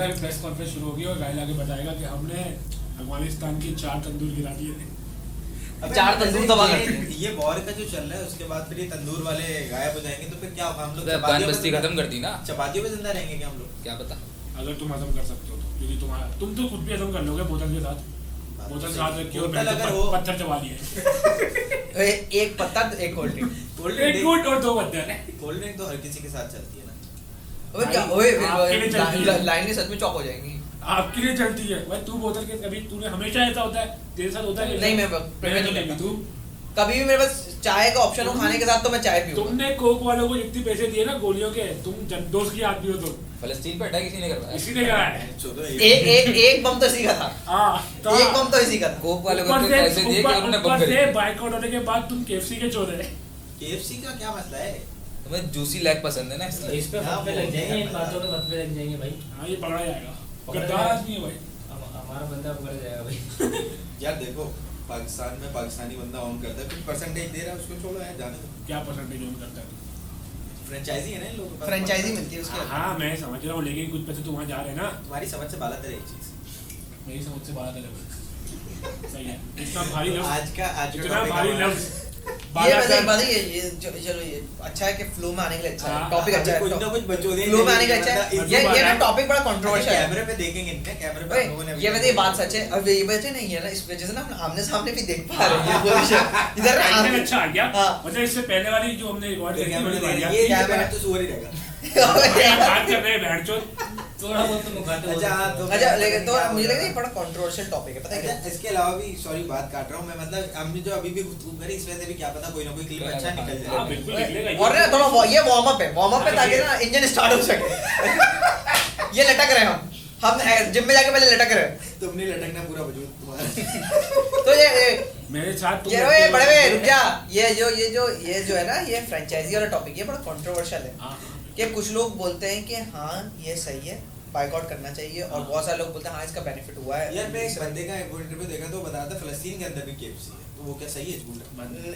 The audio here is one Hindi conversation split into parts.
रहा है प्रेस कॉन्फ्रेंस शुरू होगी और राइल आगे बताएगा कि हमने अफगानिस्तान की 4 तंदूर गिरा दिए थे। अब 4 तंदूर दबा करते हैं। ये वॉर का जो चल रहा है उसके बाद फिर ये तंदूर वाले गायब हो जाएंगे तो फिर क्या होगा? हम लोग अफगान बस्ती खत्म कर दी ना, चपातियों पे जिंदा रहेंगे क्या हम लोग? क्या पता। अगर तुम हजम कर सकते हो तो, क्योंकि तुम तो खुद भी हजम कर लोगे बोतल के साथ। बोतल साथ रखी और बोतल मैंने अगर तो वो- पत्थर चबा लिए। एक पत्ता एक कोल्ड ड्रिंक। एक गुट और 2 पत्थर। कोल्ड ड्रिंक तो हर किसी के साथ चलती है ना। अबे क्या आपके लिए चलती है। लाइन में सच में चौक हो जाएंगी। आपके लिए चलती है भाई, तू बोतल के कभी तूने हमेशा ऐसा होता है तेरे साथ होता है? नहीं, मैं मैं तो नहीं, तू कभी भी मेरे पास चाय का ऑप्शन हो खाने के साथ तो मैं चाय पीऊंगा। तुमने कोक वालों को जितने पैसे दिए ना गोलियों के, तुम दोस्त की आदमी हो तो फलस्तीन पे अटैक इसी ने करवाया। इसी ने कहा है। चलो एक बम तो इसी का था। हाँ एक बम तो इसी का था। कोक वाले को पैसे दिए कि उन्होंने बम ऊपर से खरीदे। बाइकआउट होने के बाद तुम केएफसी के चोर है। KFC का क्या मसला है? तुम्हें जूसी लेग पसंद है ना इसलिए। इस पे फतवे लग जाएंगे, इन बातों पे फतवे लग जाएंगे भाई। हाँ ये पकड़ा जाएगा, पकड़ा गद्दार जाएगा। आदमी है भाई। हमारा बंदा पकड़ जाएगा भाई। यार देखो पाकिस्तान में पाकिस्तानी बंदा ऑन करता है, कुछ परसेंटेज दे रहा है, उसको छोड़ो यार, जाने दो। क्या परसेंटेज ऑन करता है? फ्रेंचाइजी है ना इन लोगों के पास। फ्रेंचाइजी मिलती है उसके। हाँ मैं समझ रहा हूँ, लेकिन कुछ पैसे तो वहाँ जा रहे हैं ना। तुम्हारी समझ से बाला तेरे एक चीज। मेरी समझ से बात अलग सही है। इतना भारी लफ्ज, आज का इतना topic भारी हमारा- लफ्ज ये वैसे एक बात है, ये चलो ये अच्छा है कि फ्लो में आने के लिए अच्छा है। हाँ, टॉपिक अच्छा कुछ ना है। कुछ बचोदे फ्लो में आने के लिए अच्छा मतलब है। ये ना टॉपिक बड़ा कंट्रोवर्शियल है। कैमरे पे देखेंगे इनके कैमरे पे हम लोगों ने ये वैसे ये बात सच है। अब ये वजह नहीं है ना, इस वजह से ना हम आमने सामने भी देख पा रहे हैं ये पोजीशन। इधर ना टाइटल अच्छा आ गया। हाँ। मतलब इससे पहले वाली जो हमने रिकॉर्ड करी थी कैमरे बड़ी दे बढ़िया। ये कैमरा- कैमरा तो सुअर ही रहेगा। बात कर रहे हैं बैठचोद। थोड़ा बहुत तो मुखातिब हो अच्छा, सकते हाँ, हैं। तो- अच्छा लेकिन तो मुझे लग रहा है ये बड़ा कंट्रोवर्शियल टॉपिक है, पता है क्या? अच्छा, इसके अलावा भी सॉरी बात काट रहा हूँ मैं, मतलब हमने जो अभी भी गुफ्तगू करी इसमें से भी क्या पता कोई ना कोई क्लिप अच्छा निकल हाँ जाए। बिल्कुल निकलेगा ये। और ना थोड़ा ये वार्म अप है ताकि ना इंजन स्टार्ट हो सके। ये लटक रहे हैं हम जिम में जाके पहले लटक रहे हैं। तुमने लटकना पूरा वजूद तुम्हारा। तो ये मेरे साथ तुम ये लड़के ओए हो। बड़े भाई रुक जा। ये जो है ना ये फ्रेंचाइजी वाला टॉपिक ये बड़ा कंट्रोवर्शियल है। हाँ, कि कुछ लोग बोलते हैं कि हाँ ये सही है, बाइकआउट करना चाहिए, और बहुत सारे लोग बोलते हैं हाँ इसका बेनिफिट हुआ है। यार मैं एक बंदे का एक इंटरव्यू देखा तो वो बताया था फलस्तीन के अंदर भी KFC है, तो वो क्या सही है झूठ?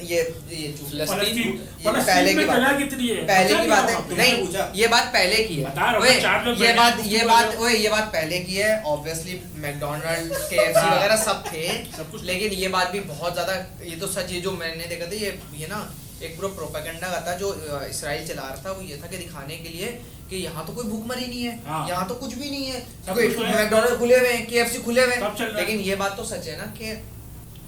ये झूठ है। फलस्तीन ये पहले की में बात जगह कितनी है? पहले बचा की क्या बात है। वहाँ पे? नहीं पूछा। ये बात पहले की है। बता रहा हूँ, ओए, 4 लोग ये बैठे बात हैं, ये उसको बात बोलो। ओए ये बात पहले की है। ऑब्वियसली मैकडोनल्ड KFC हाँ। वगैरह सब थे, सब कुछ। लेकिन ये बात भी बहुत ज्यादा, ये तो सच, ये जो मैंने देखा था ये ना एक पूरा प्रोपेगेंडा का था जो इसराइल चला रहा था। वो ये था कि दिखाने के लिए कि यहाँ तो कोई भूखमरी नहीं है, हाँ। यहाँ तो कुछ भी नहीं है, सब कुछ है। मैकडोनल्ड खुले हुए हैं, KFC खुले हुए सब चल हैं। रहा है। लेकिन ये बात तो सच है ना कि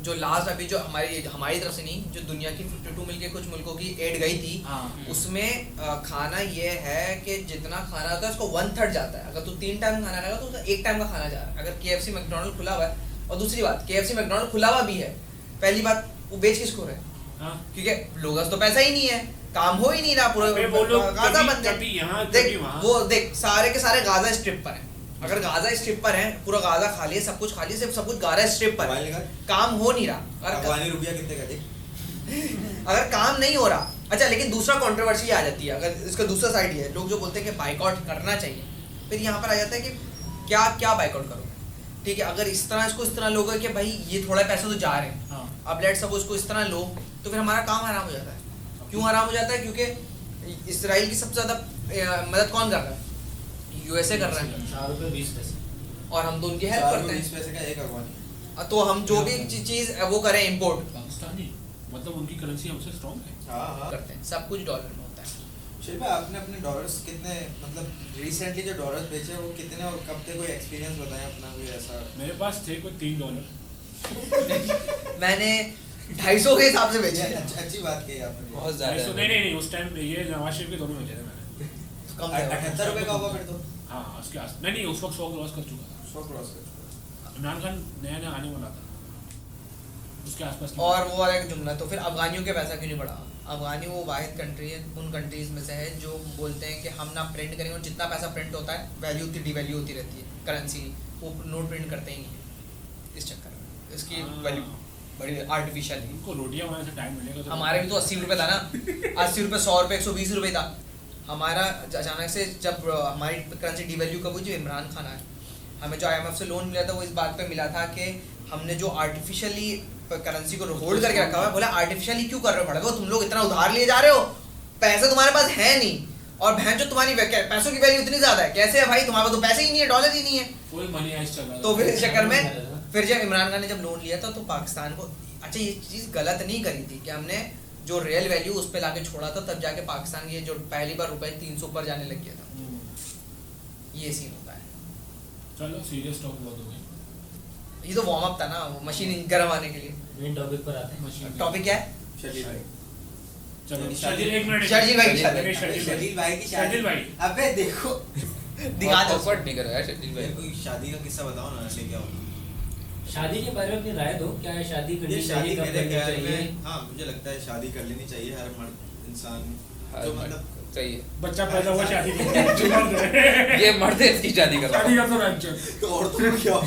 जो लास्ट अभी जो हमारी तरफ से नहीं, जो दुनिया की 52 मिल के कुछ मुल्कों की एड गई थी, हाँ। उसमें खाना ये है कि जितना खाना होता है उसको 1/3 जाता है। अगर तू 3 टाइम खाना खाएगा तो उसका 1 टाइम का खाना जा रहा है। अगर KFC मैकडोनल्ड खुला हुआ है, और दूसरी बात KFC मैकडोनल्ड खुला हुआ भी है, पहली बात वो बेच किसको रहे? हाँ। क्योंकि लोगों का तो पैसा ही नहीं है, काम हो ही नहीं रहा पूरा। अबे वो लोग गाजा कभी- बंद है। कभी यहाँ, देख कभी वहाँ। वो देख सारे के सारे गाजा स्ट्रिप पर हैं। अगर गाजा स्ट्रिप पर है, पूरा गाजा खाली है, सब कुछ खाली है, सिर्फ सब कुछ गाजा स्ट्रिप पर मोबाइल है, निकाल। काम हो नहीं रहा। अफगानी रुपया कितने का देख? अगर काम नहीं हो रहा, अच्छा लेकिन दूसरा कंट्रोवर्सी आ जाती है। अगर इसका दूसरा साइड ये है, लोग जो बोलते हैं कि बाइकआउट करना चाहिए, फिर यहाँ पर आ जाता है कि क्या बाइकआउट करो? ठीक है, अगर इस तरह लोग हैं कि भाई ये थोड़ा पैसे तो जा रहे हैं, हाँ। अब लेट सपोज को इस तरह लो, तो फिर हमारा काम आराम हो जाता है। क्यों आराम हो जाता है? क्योंकि इसराइल की सबसे ज्यादा मदद कौन कर रहा है? USA कर रहा है, 4 रुपए 20 पैसे। और हम तो उनकी हेल्प 4 करते 20 पैसे का एक अफगानी। हैं। तो हम जो भी चीज वो करें इम्पोर्ट पाकिस्तानी मतलब उनकी करेंसी हमसे स्ट्रॉन्ग है। हाँ हाँ। करते हैं, सब कुछ डॉलर में होता है। शिल्पा आपने अपने डॉलर्स कितने, मतलब रिसेंटली जो डॉलर्स बेचे वो कितने और कब थे? कोई एक्सपीरियंस बताएं अपना, कोई ऐसा। मेरे पास थे कोई $3। मैंने 250 के हिसाब से बेचे हैं। अच्छी बात कही आपने। बहुत ज्यादा है। नहीं उस टाइम ये नवाज शरीफ के दोनों बेचे थे मैंने। कम थे। 78 रुपए का होगा फिर तो। हाँ उसके आस नहीं उस वक्त 100 क्रॉस कर चुका था। 100 क्रॉस कर चुका। इमरान खान नया आने वाला था उसके आसपास की और वो वाला एक जुमला, तो फिर अफगानियों के पैसा क्यों नहीं बढ़ा? अफगानी वो वाहिद कंट्री है उन कंट्रीज में से है जो बोलते हैं कि हम ना प्रिंट करेंगे, और जितना पैसा प्रिंट होता है वैल्यू उतनी डिवैल्यू होती रहती है करेंसी, वो नोट प्रिंट करते ही नहीं है इस चक्कर में। इसकी हाँ। वैल्यू बड़ी आर्टिफिशियल है। उनको रोटियां बनाने से टाइम मिलेगा तो हमारे भी तो 80 रुपये था ना, 80 रुपये, 100 रुपये, 120 रुपये था हमारा। अचानक से जब हमारी करेंसी डिवैल्यू कब हुई, जो इमरान खान आए, हमें जो IMF से लोन मिला था वो इस बात पे मिला था कि हमने जो आर्टिफिशियली करेंसी को होल्ड करके रखा हुआ है, बोला आर्टिफिशियली क्यों कर रहे हो? पड़ेगा तुम लोग इतना उधार लिए जा रहे हो, पैसे तुम्हारे पास है नहीं, और बहन जो तुम्हारी पैसों की वैल्यू इतनी ज्यादा है, कैसे है भाई, तुम्हारे पास तो पैसे ही नहीं है, डॉलर ही नहीं है। फुल मनी आइस चल रहा तो फिर इस चक्कर में था। फिर जब इमरान खान ने जब लोन लिया था तो पाकिस्तान को, अच्छा ये चीज़ गलत नहीं करी थी कि हमने जो रियल वैल्यू उस पर लाके छोड़ा था, तब जाके पाकिस्तान की जो पहली बार रुपए 300 ऊपर जाने लग गया था। ये सीन होता है। चलो सीरियस टॉक बहुत हो गई। ये तो वार्म अप था ना, वो मशीन गर्म आने के लिए। मेन टॉपिक पर आते हैं। मशीन टॉपिक क्या है? शरीर भाई चलो शर्जील एक मिनट शर्जील भाई की शादी। शरीर भाई की शादी। शर्जील भाई अबे देखो दिखा दो। ऑफर्ड नहीं करो यार शर्जील मेरे भाई। को शादी का किस्सा बताओ ना, ऐसे क्या होता शादी के बारे में अपनी राय दो, क्या है शादी है? करनी ये शादी चाहिए, कब मेरे करनी ख्याल चाहिए? में, हाँ मुझे लगता है शादी कर लेनी चाहिए हर मर्द इंसान जो मतलब सही है। बच्चा पैदा हुआ शादी कर ये मर्द है, इसकी शादी करो। शादी कर तो रंजन। तो औरतों को क्या हो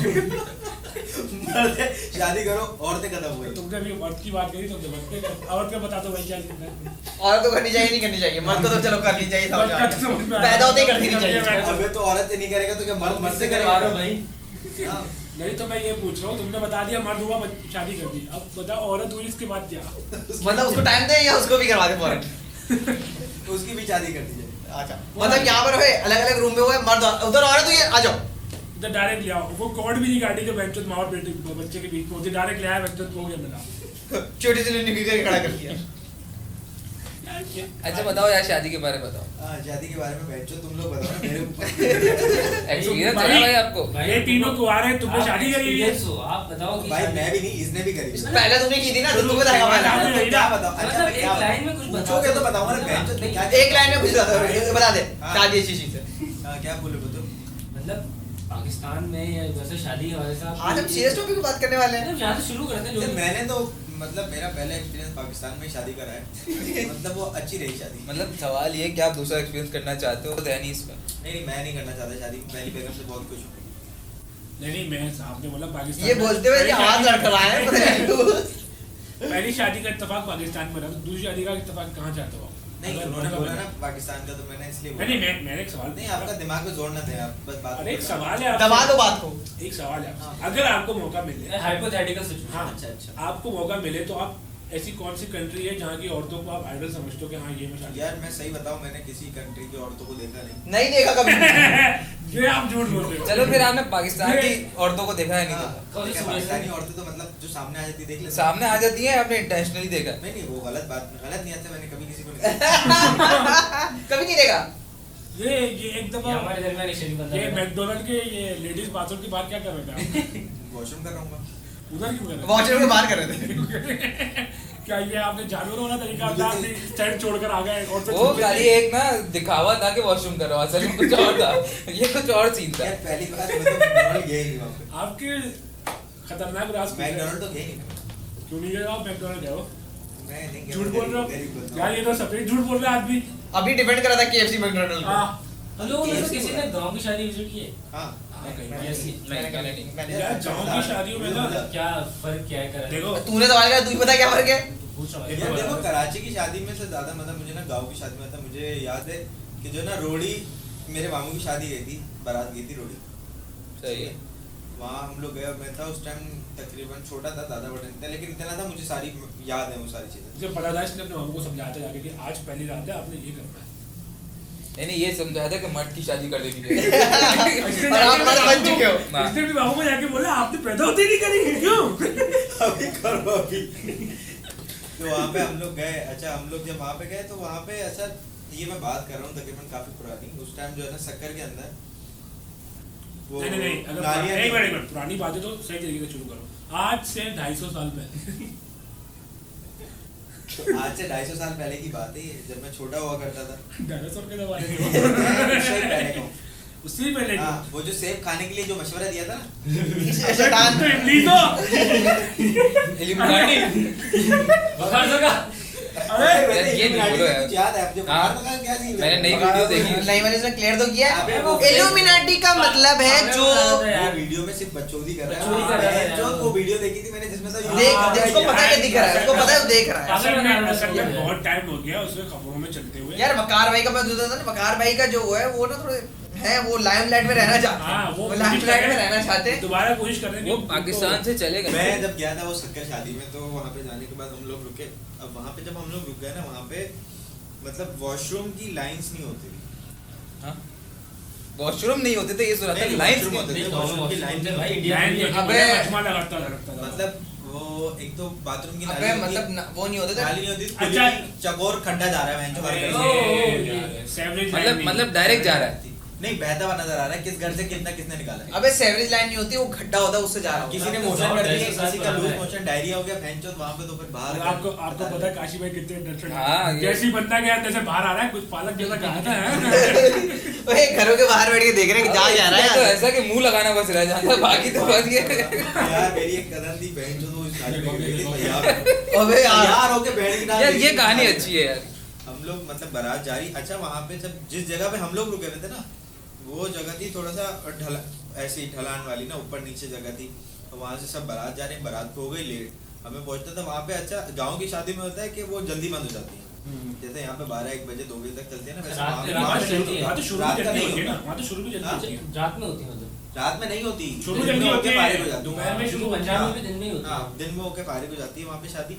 मर्द है, शादी करो, औरतें खत्म हुई। तुमने अभी मर्द की बात करी, तुमने बच्चे औरत का बता दो भाई क्या करना है। औरत तो करनी चाहिए नहीं करनी चाहिए, मर्द को तो चलो करनी चाहिए, समझ बच्चा तो आ समझ में गया। आ गया। पैदा होते ही कर देनी चाहिए। अबे तो औरत से नहीं करेगा तो क्या मर्द मर्द से करवा करेगा रहा भाई। हाँ। नहीं तो मैं ये पूछ रहा हूँ, तुमने बता दिया मर्द हुआ शादी कर दी, अब बताओ औरत हुई इसके बाद क्या? मतलब उसको टाइम दे या उसको भी करवा दे फौरन? उसकी भी शादी कर दीजिए। अच्छा, मतलब यहाँ पर अलग अलग रूम में हुए मर्द, उधर औरत हुई है, आ जाओ। इधर डायरेक्ट ले आओ, वो कॉर्ड भी नहीं काटी जो बेंचो माँ और बेटे बच्चे के बीच में होती, डायरेक्ट ले आया बेंचो को गया मिला। छोटी सी निकल के खड़ा कर दिया। अच्छा बताओ यार शादी के बारे में बताओ। हाँ शादी के बारे में बैठो, तुम लोग बताओ ना मेरे ऊपर। एक्सपीरियंस है ना भाई आपको? ये तीनों कुआरे हैं, तुमने आप शादी करी है। experience हो, आप बताओ कि भाई शादी- मैं भी नहीं, इसने भी करी। पहले तुमने की थी ना, तो तुम्हें बताएगा पहले। नहीं, क्या बताओ? अच्छा मतलब मैं क्या एक लाइन में कुछ पूछोगे तो बताऊंगा ना बेंचो में क्या। एक लाइन में कुछ बता दे, हाँ। शादी अच्छी चीज है। हाँ क्या बोले बताओ। मतलब पाकिस्तान में या वैसे शादी के हमारे साथ आज हम सीरियस टॉपिक की बात करने वाले हैं। मतलब यहाँ से शुरू करते हैं तो जो मैंने तो मतलब मेरा पहला एक्सपीरियंस पाकिस्तान में शादी करा है। मतलब वो अच्छी रही शादी। मतलब सवाल ये कि आप दूसरा एक्सपीरियंस करना चाहते हो तो है नहीं इसमें। नहीं मैं नहीं करना चाहता शादी, पहली बेगम से बहुत खुश हूँ। नहीं मैं साहब ने बोला पाकिस्तान ये में बोलते हुए कि आवाज लड़खड़ाए हैं, पता नहीं क्यों। पहली शादी का इत्तेफाक पाकिस्तान में रहा, तो दूसरी शादी का इत्तेफाक कहाँ चाहते हो आप? नहीं अगर उन्होंने होने का बोला बने। ना पाकिस्तान का, तो मैंने इसलिए नहीं नहीं मैंने एक सवाल नहीं आपका दिमाग में जोड़ ना दे आप, बस बात अरे एक बोलो। सवाल है आपसे। दबा दो बात को। एक सवाल है आपसे। हाँ। अगर आपको मौका मिले, हाइपोथेटिकल सिचुएशन। हाँ अच्छा। आपको मौका मिले तो आप ऐसी कौन सी कंट्री है जहाँ की औरतों को आप आइडल समझते हो कि हाँ ये मैं शादी यार मैं सही बताऊं, मैंने किसी कंट्री की औरतों को देखा नहीं। नहीं देखा कभी। ये आप झूठ बोल रहे हो। चलो फिर आपने पाकिस्तान की औरतों को देखा है नहीं हाँ, देखा? कौन सी देखा, सूरत पाकिस्तानी है? औरतें तो मतलब जो सामने आ जाती देख ले सामने आ जाती है, आपने इंटेंशनली देखा? नहीं वो गलत बात, गलत नियत से मैंने कभी किसी को नहीं कभी नहीं देखा। ये एक दफा ये हमारे दरमियान एक शरीफ बंदा ये है। मैकडोनल्ड के ये लेडीज बाथरूम की बात क्या कर रहे थे आप? वॉशरूम कर रहा हूँ। उधर क्यों कर रहे वॉचर के बाहर कर रहे थे। थे? क्या ये आपने जानवरों वाला तरीका अपना अपनी स्टैंड छोड़कर आ गए और तो वो खाली एक ना दिखावा था कि वॉशरूम करो, असल में कुछ और था। ये कुछ और सीन था। यार पहली बार मैं तो मैकडोनल्ड गया ही नहीं वहाँ पे। आपके खतरनाक राज मैकडोनल्ड तो गया ही नहीं। क्यों नहीं गए आप मैकडोनल्ड गए हो? मैं नहीं गया, झूठ मैं बोल रहे गरीब हो बंदा यार, हूँ। ये तो सफेद झूठ बोल रहे हैं आदमी। अभी डिपेंड करा था KFC मैकडोनल्ड हाँ हम लोगों में से किसी ने गांव की शादी विजिट की है? हाँ यार गाँव की शादियों में ना क्या फर्क क्या है? देखो तूने सवाल किया, तुझे पता क्या फर्क है? पूछ रहा यार देखो हूँ। कराची की शादी में से ज्यादा मतलब मुझे ना गांव की शादी में था। मुझे याद है कि जो ना रोड़ी, मेरे मामू की शादी गई थी, बारात गई थी रोड़ी, सही है। वहाँ हम लोग गए। मैं था उस टाइम तकरीबन छोटा था, दादा बड़े नहीं था, लेकिन इतना था मुझे सारी याद है वो सारी चीजें। जब परादाश ने अपने मामू को समझाया था जाके कि आज पहली रात है, आपने ये करना है। यानी ये समझाया था कि मर्द की शादी कर देनी चाहिए। और आप मर्द बन चुके हो। हाँ। इसने भी मामू को जाके बोला आपने पैदा होते नहीं करी क्यों? अभी करो अभी। तो वहाँ पे हम लोग गए। अच्छा हम लोग जब वहाँ पे गए तो वहाँ पे ऐसा, ये मैं बात कर रहा हूँ तकरीबन काफी पुरानी, उस टाइम जो है ना शक्कर के अंदर वो नहीं अगर नालियाँ एक मिनट पुरानी बातें तो सही तरीके से शुरू करो। आज से 250 साल पहले तो आज से 250 साल पहले की बात है ये, जब मैं छोटा हुआ करता था। डायनासोर के जमाने में उससे ही पहले का हूँ। उससे ही पहले हाँ, वो जो सेब खाने के लिए जो मशवरा दिया था ना, शैतान। तो इमली तो इल्यूमिनाटी। बुखार लगा। अरे यार, ये नहीं बोलो यार। कुछ याद है आपको? हाँ, बुखार लगा क्या सीन है? मैंने नई वीडियो देखी। नहीं मैंने इसमें क्लियर तो किया अबे है। वो इल्यूमिनाटी का मतलब है जो वो वीडियो में सिर्फ बकचोदी कर रहा बकचोदी कर रहा है है। जो वो वीडियो देखी थी मैंने जिसमें था देख, उसको पता है दिख रहा है, उसको पता है वो देख रहा है। असल में बहुत टाइम हो गया उसमें खबरों में चलते हुए। यार वकार भाई का मैं दूसरा था ना, वकार भाई का जो है वो ना थोड़े है, वो लाइमलाइट में रहना चाहते हाँ, हैं, वो वो लाइमलाइट में रहना चाहते हैं। दोबारा कोशिश कर रहे हैं वो कि पाकिस्तान से चले गए। मैं जब गया था वो शक्कर शादी में, तो वहाँ पे जाने के बाद हम लोग रुके। अब वहाँ पे जब हम लोग रुक गए ना, वहाँ पे मतलब वॉशरूम की लाइंस नहीं होती हाँ वॉशरूम नहीं होते थे ये सुना था नहीं, लाइंस washroom होते थे, washroom की line नहीं होती। लाइन ये अबे, मचमा लगता था मतलब वो एक तो बाथरूम की अबे मतलब वो नहीं होते थे नाली नहीं होती थी, अच्छा। चकोर खड्डा जा रहा है बहन जो हर घर से। मतलब डायरेक्ट जा रहा है नहीं बहता हुआ नजर आ रहा है किस घर से कितना किसने निकाला है। अबे सेवरेज लाइन नहीं होती, वो खड्डा होता है उससे जा रहा किसी होता ने है। मोशन कर दिया, साथ किसी का बना लूज है। मोशन डायरिया हो गया भैंचोद वहां पे तो फिर बाहर आपको पता है काशी भाई कितने इंटरेस्टेड हाँ, ये- जैसे ही बंदा गया अंदर से बाहर आ रहा है कुछ पालक जैसा कहा था ओए घरों के बाहर बैठ के देख रहे हैं कि जा जा रहा इसमें तो है ऐसा कि मुंह लगाना बस रह जाता बाकी तो बस ये यार मेरी एक कदम थी भैंचोद वो शादी में गई थी तैयार अबे यार तैयार होके बैठ के डाल यार रही ये थी कहानी सारी। अच्छी है यार हम लोग मतलब बारात जा रही अच्छा वहां पे जब जिस जगह पे हम लोग रुके हुए थे ना वो जगह थी थोड़ा सा ऐसी ढलान वाली ना ऊपर नीचे जगह थी तो वहां से सब बारात जा रहे हैं बारात हो गई लेट हमें पहुंचना था वहां पे अच्छा गांव की शादी में होता है कि वो जल्दी बंद हो जाती है जैसे यहाँ पे 12-1 बजे 2 बजे तक चलती है ना वैसे रात वहाँ में- पे- वहाँ रात पे में शुरू- वहाँ तो शुरू रात भी का जल्दी नहीं होती है ना होता। वहाँ तो शुरू भी जल्दी हाँ। होती है रात में होती है मतलब रात में नहीं होती शुरू दिन जल्दी में होती होके है। फारिग हो जाती दोपहर में शुरू पंजाब में भी दिन में ही होती हाँ है। दिन में होके फारिग हो जाती है वहाँ पे शादी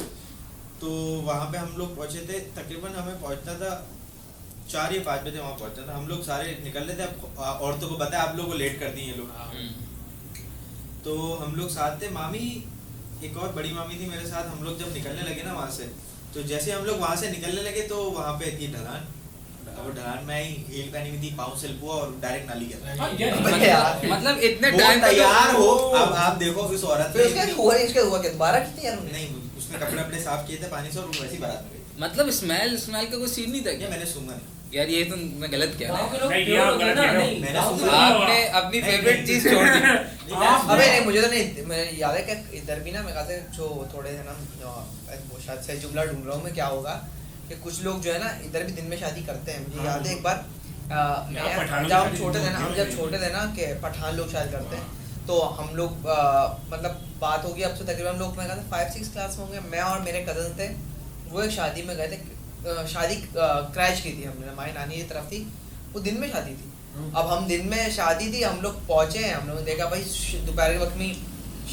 तो वहाँ पे हम लोग पहुंचे थे तकरीबन हमें पहुंचना था 4 या 5 बजे वहाँ पहुंचना था हम लोग सारे निकल रहे थे अब औरतों को बताया आप लोग को लेट कर दिए ये लोग तो हम लोग साथ थे मामी एक और बड़ी मामी थी मेरे साथ हम लोग जब निकलने लगे ना वहाँ से तो जैसे हम लोग वहाँ से निकलने लगे तो वहाँ पे थी ढलान अब ढलान में ही हील पहनी हुई थी पाँव स्लिप हुआ और डायरेक्ट नाली के अंदर हाँ, ये अबे यार। मतलब इतने वो टाइम तैयार हो अब आप देखो उस औरत फिर उसके ने हुआ क्या दोबारा कितने यार उन्होंने नहीं उसने कपड़े अपने साफ किए थे पानी से और वो वैसी बारात में गई मतलब स्मेल का कोई सीन नहीं था ये क्या मैंने सुना नहीं यार ये तो मैं गलत कह रहा गाँव के हूँ लोग नहीं, प्योर आप होते हैं गलत ना, कह रहे हो। नहीं, मैंने गाँव के सुना। लोग- आपने अपनी नहीं, फेवरेट नहीं। चीज छोड़ दी अबे नहीं मुझे तो नहीं मुझे याद है कि इधर भी ना मैं कहते जो थोड़े है ना वो शायद से जुमला ढूंढ रहा हूँ मैं क्या होगा कि कुछ लोग जो है ना इधर भी दिन में शादी करते हैं मुझे याद है एक बार यहाँ पठानों जब हम की छोटे थे ना शादी हम जब छोटे थे ना कि पठान लोग शादी करते हैं तो हम लोग मतलब बात होगी अब से तकरीबन हम लोग मैं कहता 5-6 क्लास में होंगे मैं और मेरे कजन थे वो एक शादी में गए थे शादी क्रैश की थी हमने हमारी नानी की तरफ थी वो दिन में शादी थी अब हम दिन में शादी थी हम लोग पहुंचे हम लोगों ने देखा भाई दोपहर के वक्त में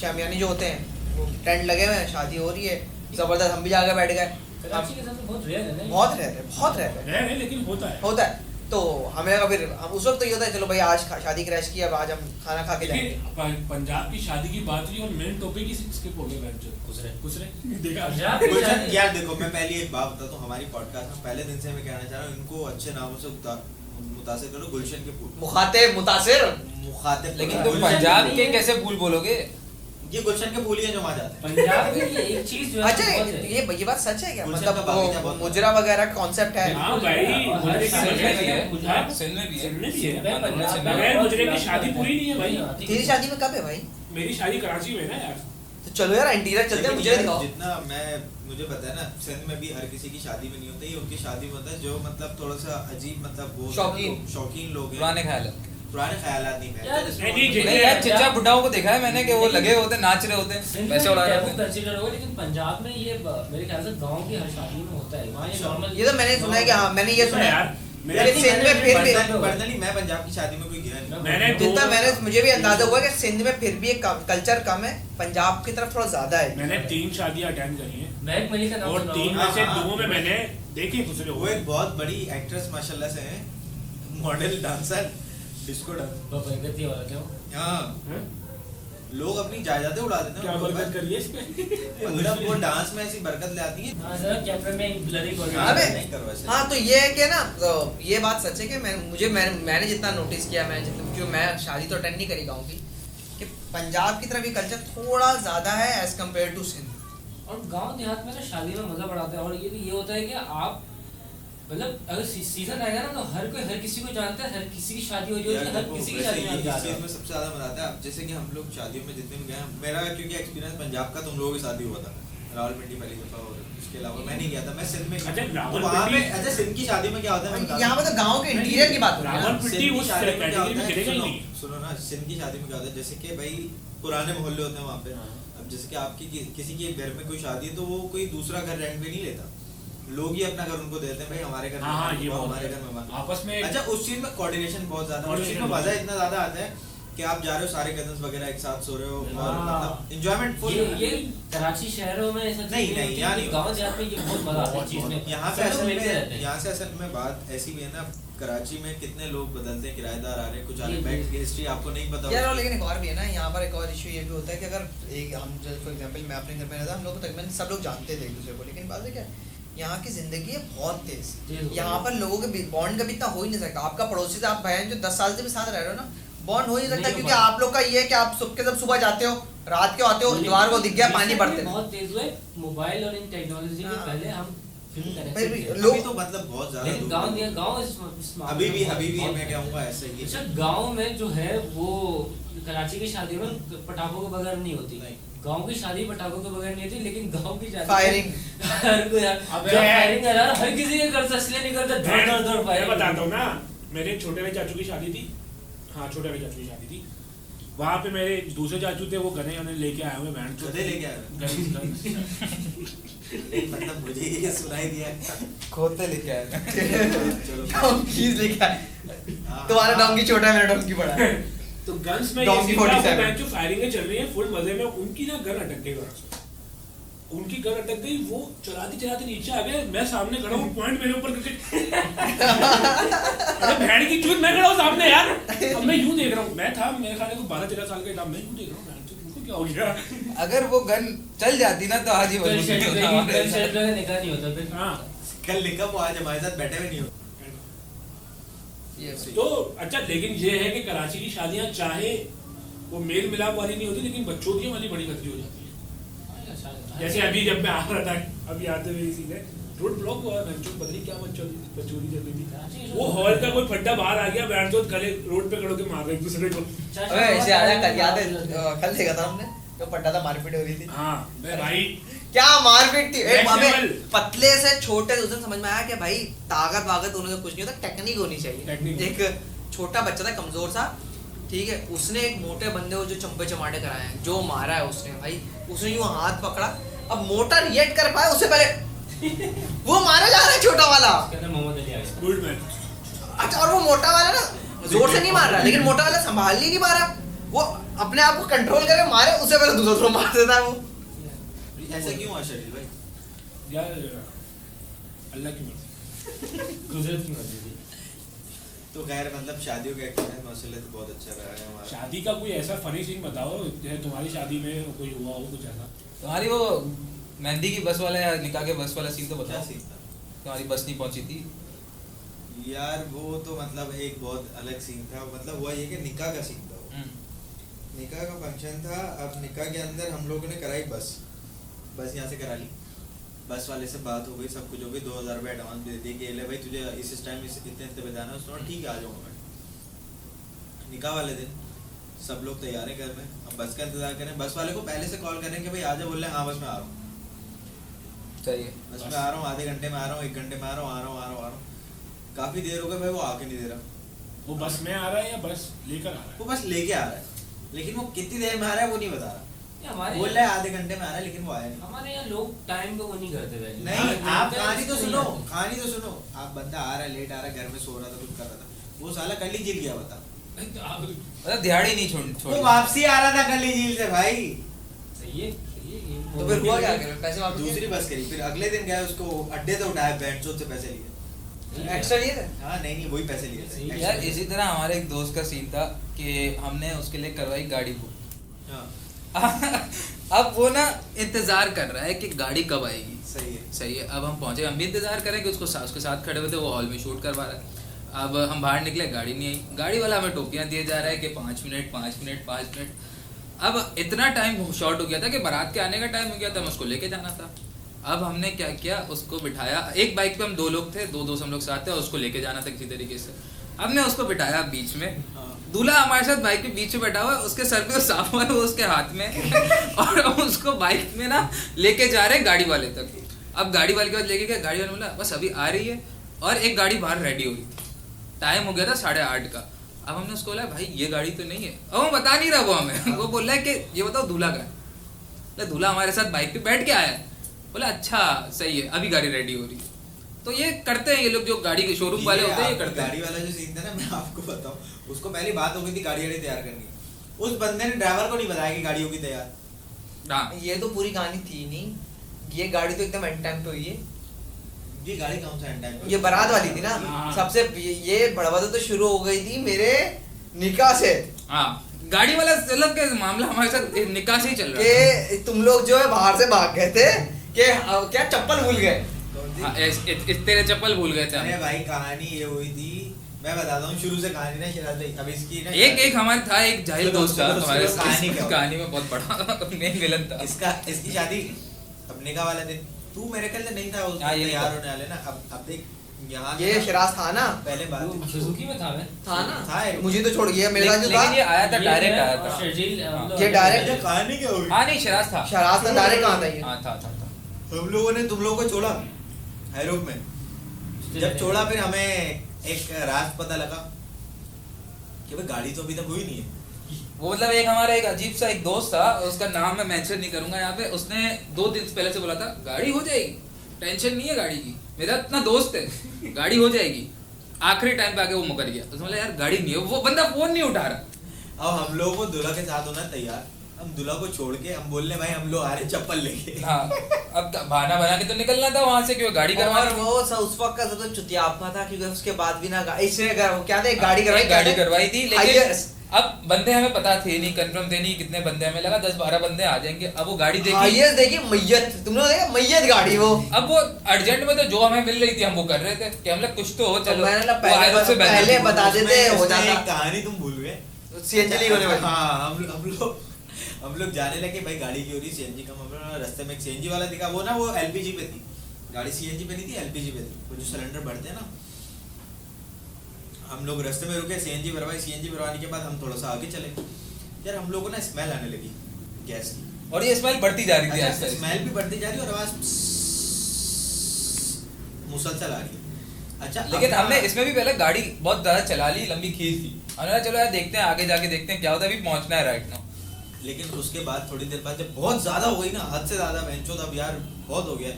शामियानी जो होते हैं वो टेंट लगे हुए हैं शादी हो रही है जबरदस्त हम भी जाके बैठ गए कराची के साथ तो बहुत रेयर है ना ये। बहुत रह रहे है लेकिन होता है होता है तो हमें लगा फिर हम उस वक्त तो ये होता है चलो भाई आज शादी क्रैश की अब आज हम खाना खा के जाएंगे लेकिन पंजाब की शादी की बात हुई और मेन टॉपिक ही स्किप हो गया बेंच गुजरे। गुजरे देखा पंजाब की गुलशन शादी- यार देखो मैं पहले एक बात बताता हूँ हमारी पॉडकास्ट में पहले दिन से मैं कहना चाह रहा हूँ इनको अच्छे नामों से मुतासिर करो गुलशन के फूल मुखाते मुतासिर मुखातिब लेकिन करो। तुम गुलशन पंजाब नहीं के है। कैसे फूल बोलोगे ये गुलशन के फूल ही हैं जो वहाँ जाते हैं पंजाब में ये एक चीज जो है अच्छा बहुत है। ये बात सच है क्या गुलशन मतलब का बागीचा वो बहुत मुजरा वगैरह कॉन्सेप्ट है हाँ भाई हाँ, मुझे सिलने समझ भी में है, आया। हाँ, सिलने भी है सिलने भी है मैं पंजाब में बगैर बहुत मुजरे की क्लास शादी में पूरी नहीं है भाई आती तेरी है। शादी में कब है भाई मेरी शादी कराची में है ना यार तो चलो यार इंटीरियर चलते हैं लेकिन मुझे यार, दिखाओ जितना मुझे पता है ना सिंध में भी हर किसी की शादी में नहीं होता ये उनकी शादी में होता है जो मतलब थोड़ा सा अजीब मतलब वो शौकीन लोग हैं पुराने ख्याल पुराने ख्यालात नहीं यार, है नहीं, नहीं, नहीं यार चिच्चा बुढ़ाओं को देखा है मैंने कि वो लगे होते नाच रहे होते सिंध में पैसे उड़ा रहे टैबू होते कंसीडर होगा लेकिन पंजाब में ये मेरे ख्याल से गांव की हर शादी में होता है वहाँ ये नॉर्मल ये तो मैंने सुना है कि हाँ मैंने ये सुना है यार मेरे लेकिन सिंध में फिर भी पर्सनली मैं पंजाब की शादी में कोई गया नहीं मैंने जितना मैंने मुझे भी अंदाजा हुआ कि सिंध में फिर भी एक कल्चर कम है पंजाब की तरफ थोड़ा ज्यादा है मैंने 3 शादियां अटेंड करी हैं महक मलिक का नाम और सुना 3 होगा। में से हाँ, 2 में हाँ। मैंने देखे गुजरे वो हुए एक बहुत बड़ी एक्ट्रेस माशाल्लाह से है मॉडल डांसर डिस्को डांस बरगती वाला क्यों हाँ हैं? लोग अपनी जायदादें उड़ा देते क्या हैं बरकत करिए इसमें मतलब वो डांस में ऐसी बरकत ले आती है हाँ जरा कैमरे में ब्लरी कर अबे, नहीं करो ऐसे। हाँ तो ये है कि ना तो ये बात सच है कि मैंने जितना नोटिस किया जो मैं शादी तो अटेंड नहीं करी गाँव की कि पंजाब की तरफ ये कल्चर थोड़ा ज्यादा है एज कम्पेयर टू सिंध और गांव देहात में ना शादी में मजा बढ़ाता है और ये भी ये होता है कि आप मतलब अगर सीजन आएगा ना तो हर किसी को जानता है हर किसी की शादी हो रही यार होती है हर देखो, किसी की वैसे शादी में ये आप जा इस रहे चीज हो। में सबसे ज्यादा मजा आता है अब जैसे कि हम लोग शादियों में जितने भी गए हैं, मेरा क्योंकि एक्सपीरियंस पंजाब का तुम लोगों के साथ ही हुआ था रावलपिंडी पहली दफा और उसके अलावा मैं नहीं गया था मैं सिंध में अच्छा, तो रावलपिंडी- वहाँ पे अच्छा सिंध की शादी में क्या होता है मैं बता यहाँ दूं। पे तो गाँव के इंटीरियर की बात हो रही है ना। रावण- सिंध की उस शादी में क्या कैटेगरी में होता है, गिरेगा ही सुनो, नहीं। सुनो ना सिंध की शादी में क्या होता है जैसे कि भाई पुराने मोहल्ले होते हैं वहाँ पे हाँ। अब जैसे कि आपकी किसी के घर में कोई शादी है तो वो कोई दूसरा घर रेंट पे नहीं लेता लोग ही अपना घर उनको देते हैं भाई हमारे घर में हाँ, ये आओ, बहुत हमारे है। घर में मत। आपस में अच्छा उस चीज में कोऑर्डिनेशन बहुत ज्यादा है उस चीज में Coordination मजा इतना ज्यादा आता है कि आप जा रहे हो सारे कजन्स वगैरह एक साथ सो रहे हो और हाँ। मतलब एंजॉयमेंट फुल। ये कराची शहरों में ऐसा नहीं, नहीं, यहाँ नहीं गाँव देहात में ये बहुत मजा आता है चीज में। यहाँ पे सब लोग असल मिलके रहते में हैं। यहाँ से असल में बात ऐसी भी है ना, कराची में कितने लोग बदलते हैं, किराएदार आ रहे हैं, कुछ आ रहे हैं, जी, बैठ जी। की हिस्ट्री आपको नहीं पता यार और होती। लेकिन एक और भी है ना, यहाँ पर एक और इशू ये भी होता है कि अगर एक हम फॉर एग्जांपल मैं अपने घर में रहता, हम लोग को तकरीबन सब लोग जानते थे एक दूसरे को, लेकिन बात है क्या, यहाँ की जिंदगी है बहुत तेज तेज। हो यहाँ गई। पर लोगों के बॉन्ड कभी इतना हो ही नहीं सकता। आपका पड़ोसी से आप बहन जो 10 साल से भी साथ रह रहे हो ना, बॉन्ड हो ही नहीं सकता, नहीं हो क्योंकि पाता। आप लोग का ये है कि आप सबके सब सुबह जाते हो, रात के आते हो, द्वार को दिख गया पानी Recently भरते हो। बहुत तेज हुए मोबाइल और इन टेक्नोलॉजी में। हाँ। पहले हम फिर फिर कनेक्टेड भी थे। लोग- अभी तो मतलब बहुत ज्यादा लेकिन दूर गांव है। दिया गांव स्मार्ट अभी भी मैं कहूँगा ऐसा ही अच्छा है। गांव में जो है वो कराची की शादी में पटाखों के बगैर नहीं होती। नहीं। गांव की शादी पटाखों के बगैर नहीं होती, लेकिन गांव की शादी फायरिंग। हर कोई अबे। फायरिंग कर रहा, हर किसी के घर से इसलिए नहीं करता, धड़ धड़ धड़ मैं फायरिंग। बताता हूँ ना, मेरे छोटे भाई चाचू की शादी थी। हाँ, छोटे भाई चाचू की शादी थी। वहाँ पे मेरे दूसरे चाचू थे, वो गने उन्हें लेके आए हुए बैंड। गधे लेके आए हुए? मतलब मुझे ये सुनाई दिया। खोते लेके आए। चलो। डोंकीज लेके आए। हाँ, तुम्हारा हाँ। डोंकी छोटा है, मेरा डोंकी बड़ा है। तो गन्स में ये Donkey सीन था, 47। वो बैंड जो फायरिंगें चल रही हैं फुल मजे में, उनकी ना गन अटक गई वहाँ से। उनकी गन अटक गई, वो चलाते नीचे आ गए, मैं सामने खड़ा हूँ, पॉइंट मेरे ऊपर करके अरे भैंड की चूत, मैं खड़ा हूँ सामने यार। अब मैं यूं देख रहा हूँ, मैं था मेरे ख्याल में 12-13 साल का था, मैं यूं देख रहा हूँ, भैंड चूत, उनको क्या हो गया। अगर वो गन चल जाती ना तो आज ही कल बंद शेड नहीं पे होता हमारे कल साथ। शेड पे निकाह नहीं होता फिर। हाँ, कल निकम वो आज हमारे साथ बैठे हुए नहीं हो। ये तो अच्छा, लेकिन ये है कि कराची की शादियां चाहे वो मेल मिलाप वाली नहीं होती, लेकिन बच्चों की वाली बड़ी खतरी हो जाती है। जैसे अभी जब मैं आ रहा था, अभी आते हुए इसी ने रोड ब्लॉक हुआ है, बच्चों पता नहीं क्या बच्चों चल रही थी। वो हॉल का कोई फड्डा बाहर आ गया, बैंड तो गले रोड पे खड़ो के मार रहे एक दूसरे को। अबे ऐसे आया, कल याद है कल देखा था हमने, जो पट्टा था, मारपीट हो रही थी। हाँ मैं भाई, क्या मारपीट थी। एक Next बाबे level। पतले से छोटे, उस दिन समझ में आया कि भाई ताकत वाकत उन्होंने कुछ नहीं होता, टेक्निक होनी चाहिए। Technique। एक छोटा बच्चा था, कमजोर सा, ठीक है, उसने एक मोटे बंदे को जो चंपे चमाटे कराए हैं, जो मारा है उसने, भाई उसने यूं हाथ पकड़ा, अब मोटा रिएक्ट कर पाया, उससे पहले वो मारा जा रहा है छोटा वाला। उसके अंदर मोहम्मद अली आ गया। Good man. अच्छा, और वो मोटा वाला ना जोर से नहीं मार रहा, लेकिन मोटा वाला संभाल ही नहीं पा रहा, वो अपने आप को कंट्रोल करके मारे, उससे पहले दूसरा थ्रो मार देता है वो। ऐसा क्यों हुआ शरीर भाई? यार अल्लाह की मर्जी। गुजरत की मर्जी थी। तो खैर मतलब शादियों का एक्सपीरियंस माशाल्लाह तो बहुत अच्छा रहा है हमारा। शादी का कोई ऐसा फनी सीन बताओ, जैसे तुम्हारी शादी में कोई हुआ हो कुछ ऐसा। तुम्हारी वो मेहंदी की बस वाला या निकाह के बस वाला सीन तो क्या बताओ। सीन था? तुम्हारी बस नहीं पहुंची थी। यार वो तो मतलब एक बहुत अलग सीन था। मतलब हुआ ये कि निकाह का सीन था वो। निकाह का फंक्शन था। अब निकाह के अंदर हम लोगों ने कराई बस यहाँ से करा ली। बस वाले से बात हो गई, सब कुछ हो गई, 2000 रुपये एडवांस दे दिए कि ले भाई तुझे इस टाइम इतने पे जाना है। उसने ठीक है आ जाऊँगा मैं। निकाह वाले दिन सब लोग तैयार हैं घर में, अब बस का इंतजार करें। बस वाले को पहले से कॉल करें कि भाई आ जाओ, बोल रहे हैं हाँ बस में आ रहा हूँ, सही है। बस में आ रहा हूँ, आधे घंटे में आ रहा हूँ, 1 घंटे में आ रहा हूँ। काफ़ी देर हो गई भाई, वो आके नहीं दे रहा। वो बस में आ रहा है या बस लेकर आ रहा है? वो बस लेके आ रहा है, लेकिन वो कितनी देर में आ रहा है वो नहीं बता रहा। ये हमारे बोल रहा है आधे घंटे में आ रहा है, लेकिन वो आया नहीं। हमारे यहाँ लोग टाइम को वो नहीं करते वैल्यू। नहीं, आप कहानी तो सुनो, नहीं कहानी तो सुनो। आप बंदा आ रहा है, लेट आ रहा है, घर में सो रहा था, कुछ कर रहा था, वो साला कल ही जेल गया बता। मतलब दिहाड़ी नहीं छोड़ वो वापसी आ रहा था कल ही जेल से भाई। सही है, सही है, ये तो फिर हुआ क्या, पैसे वापस दूसरी बस करी, फिर अगले दिन गया, उसको अड्डे से उठाया, बैंक से पैसे लिए। एक्स्ट्रा लिए थे। हाँ नहीं वही पैसे लिए थे। यार इसी तरह हमारे एक दोस्त का सीन था कि हमने उसके लिए करवाई गाड़ी बुक। हाँ अब वो ना इंतजार कर रहा है कि गाड़ी कब आएगी। सही है। सही है। अब हम पहुंचे, हम भी इंतजार करें कि उसके साथ खड़े हुए थे, वो हॉल में शूट करवा रहा है। अब हम बाहर निकले, गाड़ी नहीं आई। गाड़ी वाला हमें टोपियां दिए जा रहा है कि 5 मिनट 5 मिनट 5 मिनट। अब इतना टाइम शॉर्ट हो गया था कि बारात के आने का टाइम हो गया था, हमें उसको लेके जाना था। अब हमने क्या किया, उसको बिठाया, एक बाइक पे हम 2 लोग थे, 2 दोस्त हम लोग साथ थे, और उसको लेके जाना था किसी तरीके से। हमने उसको बिठाया बीच में, हाँ। दूल्हा हमारे साथ बाइक के बीच में बैठा हुआ है, उसके सर पे वो सामान है वो उसके हाथ में और हम उसको बाइक में ना लेके जा रहे हैं गाड़ी वाले तक। अब गाड़ी वाले के बाद लेके गया, गाड़ी वाले बोला बस अभी आ रही है, और एक गाड़ी बाहर रेडी हो गई। टाइम हो गया था 8:30 का। अब हमने उसको बोला भाई ये गाड़ी तो नहीं है। अब वो बता नहीं रहा वो हमें वो बोल रहा है कि ये बताओ दूल्हा का है। दूल्हा हमारे साथ बाइक पे बैठ के आया है। बोला अच्छा सही है, अभी गाड़ी रेडी हो रही है। तो ये करते हैं ये लोग, जो गाड़ी के शोरूम वाले होते हैं, ये करते हैं। गाड़ी वाला जो सीन था ना, मैं आपको बताऊं, उसको पहली बात हो गई थी गाड़ी वाड़ी तैयार करनी। उस बंदे ने ड्राइवर को नहीं बताया कि गाड़ी होगी तैयार। हाँ ये तो पूरी कहानी थी नहीं, ये गाड़ी तो एकदम एंड टाइम पे हुई है। ये गाड़ी कौन सा एंड टाइम पे? ये बारात वाली थी ना, हाँ। सबसे ये बड़वा तो शुरू हो गई थी मेरे निकाह से, हाँ गाड़ी वाला मतलब के मामला हमारे साथ निकाह से ही चल रहा है। कि तुम लोग जो है बाहर से भाग गए थे कि क्या चप्पल भूल गए। कौन सी? हाँ, तेरे चप्पल भूल गए थे अरे हम। भाई कहानी ये हुई थी, मैं बताता हूँ शुरू से कहानी ना शिराज भाई। अब इसकी ना एक हमारे था एक जाहिल सुनो, दोस्त था सुनो, हमारे सुनो, कहानी क्या हुई? कहानी में बहुत बड़ा मेन विलन था। इसकी शादी अब निकाह वाले दिन, तू मेरे ख्याल से नहीं था उस हाँ, ये नहीं तैयार था। होने वाले ना। अब देख यहाँ ये शिराज था ना, पहले बात वो सुजुकी में था मैं। था ना, था एक। मुझे तो छोड़ गया, मेरे साथ जो लेकिन ये था आया था ये डायरेक्ट मैं आया और था। शर्जील, हम लोग ये आए direct थे। ये कहानी क्या हुई? हाँ नहीं शराज था। शराज था, डायरेक्ट कहाँ था ये। हाँ था। हम लोगों ने तुम लोगों को छोड़ा हैरोप में। जब छोड़ा फिर हमें एक राज पता लगा कि भाई गाड़ी तो अभी तक हुई नहीं है। वो मतलब एक हमारा एक अजीब सा एक दोस्त था, उसका नाम मैं मेंशन नहीं करूंगा यहाँ पे। उसने 2 दिन पहले से बोला था गाड़ी हो जाएगी, टेंशन नहीं है गाड़ी की, मेरा इतना दोस्त है, गाड़ी हो जाएगी। आखिरी टाइम पे आके वो मुकर गया। उसने बोला यार गाड़ी नहीं है, वो बंदा फोन नहीं उठा रहा। अब हम लोगों को दूल्हा के साथ होना तैयार, हम दूल्हा को छोड़ के हम बोलने भाई हम लोग आ रहे चप्पल लेके। हाँ अब बहाना बना के तो निकलना था वहां से, क्यों गाड़ी और करवानी थी। वो उस वक्त का तो चुतियापा था, क्योंकि उसके बाद भी ना इसने क्या था, गाड़ी करवाई, गाड़ी करवाई थी, लेकिन हाईएस्ट। अब बंदे हमें पता थे नहीं, कंफर्म थे नहीं कितने बंदे, हमें लगा 10-12 बंदे आ जाएंगे। अब वो गाड़ी देखी, हाईएस्ट देखी मैयत, तुम लोग देखा मैयत गाड़ी वो। अब वो अर्जेंट में तो जो हमें मिल रही थी हम वो कर रहे थे कि हम लोग कुछ तो हो चलो। मैंने ना वो आए उससे पहले बैठे। बता देते हो उसमें जाता। एक कहानी तुम भूल गए। सीएनजी होने वाली। हाँ हम लोग जाने लगे भाई गाड़ी की हो रही सीएनजी का। हम लोग रास्ते में एक सीएनजी वाला दिखा, वो ना वो एलपीजी पे थी गाड़ी, सीएनजी पे नहीं थी, एलपीजी पे थी। वो जो सिलेंडर बढ़ते हैं ना, हम लोग रास्ते में रुके, सीएनजी भरवाई। सीएनजी भरवाने के बाद हम थोड़ा सा आगे चले, यार हम लोगों को ना स्मेल आने लगी गैस की। और ये स्मेल बढ़ती जा रही थी अच्छा, आस्ते-आस्ते। स्मेल भी बढ़ती जा रही है और आवाज मुसलसल आ रही है। अच्छा लेकिन अब हमने ना- इसमें भी पहले गाड़ी बहुत ज्यादा चला ली, लंबी खींच ली। हमने कहा चलो यार देखते हैं आगे जाके देखते हैं क्या होता है, अभी पहुंचना है राइट नाउ। लेकिन उसके बाद थोड़ी देर बाद जब बहुत ज्यादा हो गई ना, हद से ज्यादा बेंचो, तब यार बहुत हो गया।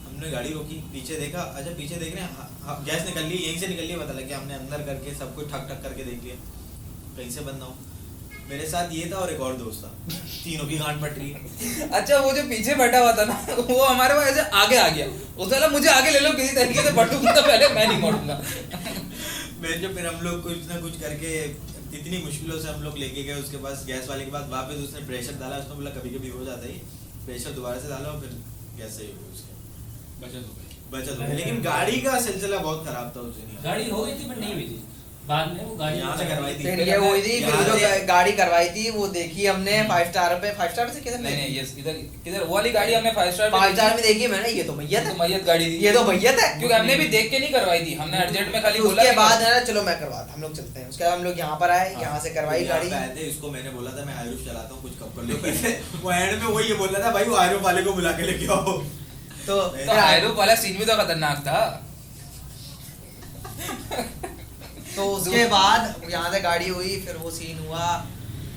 हमने गाड़ी रोकी, पीछे देखा, अच्छा पीछे देख रहे हैं गैस निकल ली, यहीं से निकल ली, पता लग गया। हमने अंदर करके सब कुछ ठक ठक करके देख लिया, कहीं से बंद ना हो। मेरे साथ ये था और एक और दोस्त था, तीनों की गांठ पट रही। अच्छा वो जो पीछे बैठा हुआ था ना वो हमारे पास ऐसे आगे आ गया। उसने बोला मुझे आगे ले लो किसी तरीके से, बटूंगा तो पहले मैं नहीं मोड़ूंगा। मैं जो फिर हम लोग कुछ ना कुछ करके इतनी मुश्किलों से हम लोग लेके गए उसके पास, गैस वाले के पास। वापस उसने प्रेशर डाला, उसने बोला कभी कभी हो जाता है, प्रेशर दोबारा से डाला और फिर गैस सही हो गई उसके, बचत हो गई। बचत हो गई। लेकिन गाड़ी का सिलसिला बहुत खराब था उस दिन। गाड़ी हो गई थी पर नहीं हुई थी, बाद में वो गाड़ी यहाँ से करवाई थी। फिर ये हुई थी, फिर यहाँ जो से- गाड़ी करवाई थी वो देखी हमने 5 स्टार पे। 5 स्टार से किधर नहीं नहीं, नहीं ये इधर किधर वो वाली गाड़ी हमने 5 स्टार 5 स्टार में देखी मैंने, ये तो मैयत है, मैयत गाड़ी थी। ये तो मैयत है। क्योंकि हमने भी देख के नहीं करवाई थी, हमने अर्जेंट में खाली फिर बोला उसके कि बाद है ना, चलो मैं करवाता, हम लोग चलते हैं। उसके बाद हम लोग यहाँ पर आए, हाँ, यहाँ से करवाई यहाँ गाड़ी। पे आए थे, इसको मैंने बोला था मैं हाईरूफ चलाता हूँ, कुछ कम कर लो पैसे। वो एंड में वो ये बोल रहा था भाई वो हाईरूफ वाले को बुला के लेके आओ। तो तो हाईरूफ वाला सीन भी तो खतरनाक था। तो उसके बाद यहाँ से गाड़ी हुई, फिर वो सीन हुआ,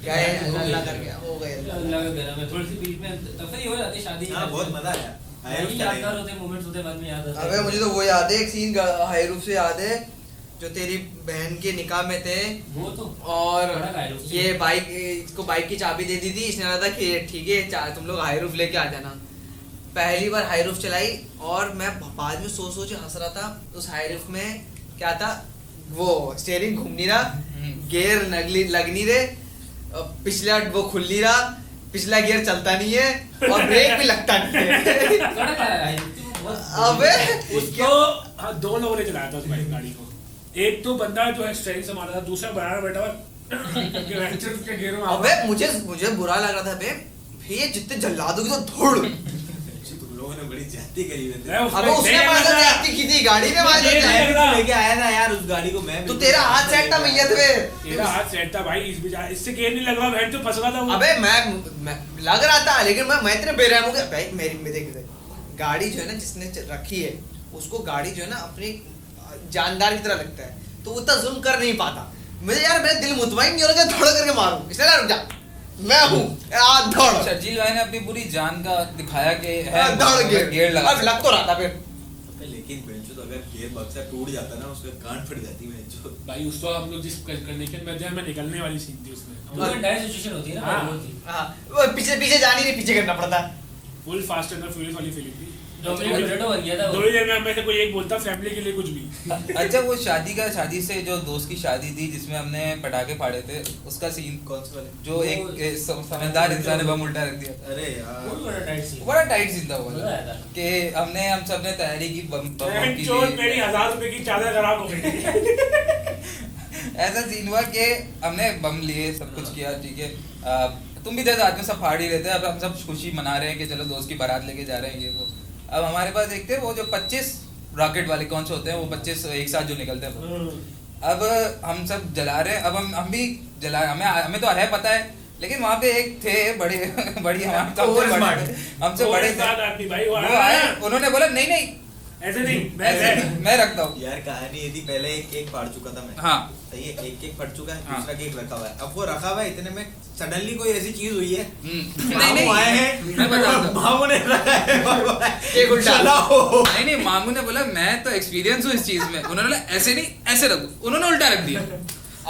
क्या है अल्लाह कर गया, हो गए। अल्लाह के घर में थोड़ी सी बीच में तफरी हो जाती शादी हाँ बहुत मजा आया। हाईरूफ यादगार चलाए। होते मोमेंट्स होते बाद में याद आते अबे मुझे तो वो याद है, एक सीन हाईरूफ से याद है, जो तेरी बहन के निकाह में थे वो तो और बड़ा हाईरूफ से। ये बाइक, इसको बाइक की चाबी दे दी थी। इसने कहा था कि ठीक है तुम लोग हाईरूफ लेके आ जाना। पहली बार हाईरूफ चलाई और मैं बाद में सोच सोच हंस रहा था। उस हाईरूफ में क्या था, वो स्टीयरिंग घूम नहीं रहा, गियर लग नहीं रहे, पिछला वो खुल नहीं रहा, पिछला गियर चलता नहीं है और ब्रेक भी लगता नहीं है। बड़ा हाईरूफ थी वो बहुत। अबे उसको हाँ, 2 लोगों ने चलाया था उस गाड़ी को। एक तो बंदा जो है स्ट्रेन से मारा था, दूसरा बनाना बैठा हुआ के घेरों में अबे मुझे बुरा लग रहा था। बे ये जितने जल्लादों की तो धूड़। तुम लोगों ने बड़ी ज्यादती करी हुई थी। अबे उसने मारा जाती की थी गाड़ी में मारा मुझे जाती। लग रहा। लेके आया था यार उस गाड़ी को मैं। तो तेरा हाथ सेट था मैयत पे। तेरा हाथ सेट था भाई, इस बीच इससे केयर नहीं लग रहा, बहन तो फंस रहा था वो। अबे मैं लग रहा था, लेकिन मैं इतने बेरहम हो गया भाई। मेरी देख गाड़ी जो है ना जिसने रखी है, उसको गाड़ी जो है ना अपनी जानदार की तरह लगता है, तो वो इतना जुल्म कर नहीं पाता। मुझे यार मेरा दिल मुतमईन नहीं हो रहा कि धड़ करके मारूं, इसलिए रुक जा, मैं हूँ धड़ शर्जील भाई ने अपनी पूरी जान का दिखाया कि है धड़ गेयर लगा। अब लग तो रहा था फिर। लेकिन बेंचो तो अगर गियर बक्सा टूट जाता ना उसका गांड फट जाती मैं जो भाई उस तो हम लोग जिस कनेक्शन में थे, मैं निकलने वाली सीन थी उसमें, वो डायरेक्ट सिचुएशन होती है ना, हाँ। वो होती है। हाँ, वो पीछे पीछे जा नहीं रही, पीछे करना पड़ता। फुल फास्ट एंड फ्यूरियस वाली फीलिंग थी। डोमिनिक टोरेटो बन गया था वो। थोड़ी देर में हमें से कोई एक बोलता फैमिली के लिए कुछ भी। अच्छा वो शादी से जो दोस्त की शादी थी जिसमें हमने पटाखे फाड़े थे, उसका सीन कौन से वाले जो एक समझदार इंसान ने बम उल्टा रख दिया था। अरे वो भी यार बड़ा टाइट सीन। बड़ा टाइट सीन था वो मजा आया था। कि हम सब ने तैयारी की बम की चोट थी। मेरी 1000 रुपए की चादर खराब हो गई थी। ऐसा सीन हुआ कि हमने बम लिए, सब कुछ किया, ठीक है। तुम भी 10 आदमी सब फाड़ ही रहे थे, अब हम सब खुशी मना रहे हैं कि चलो दोस्त की बारात लेके जा रहे हैं ये वो। अब हमारे पास एक थे वो जो 25 रॉकेट वाले कौन से होते हैं वो 25 एक साथ जो निकलते हैं। अब हम सब जला रहे हैं, अब हम भी जला, हमें तो है पता है, लेकिन वहाँ पे एक थे बड़े बड़ी हमसे बड़े थे, भाई वो आए, उन्होंने बोला नहीं नहीं ऐसे नहीं, ऐसे मैं रखता हूँ। यार कहानी ये थी, पहले एक फाड़ चुका था मैं। हाँ सही है, एक फट चुका है, हाँ। दूसरा केक रखा हुआ है। अब वो रखा हुआ है, इतने में सडनली कोई ऐसी चीज हुई है, नहीं नहीं आए हैं, मैं बताता हूँ। मामू ने रखा है केक उल्टा। चलाओ। नहीं नहीं मामू ने बोला मैं तो एक्सपीरियंस हूँ इस चीज में, उन्होंने बोला ऐसे नहीं ऐसे रख दो, उन्होंने उल्टा रख दिया।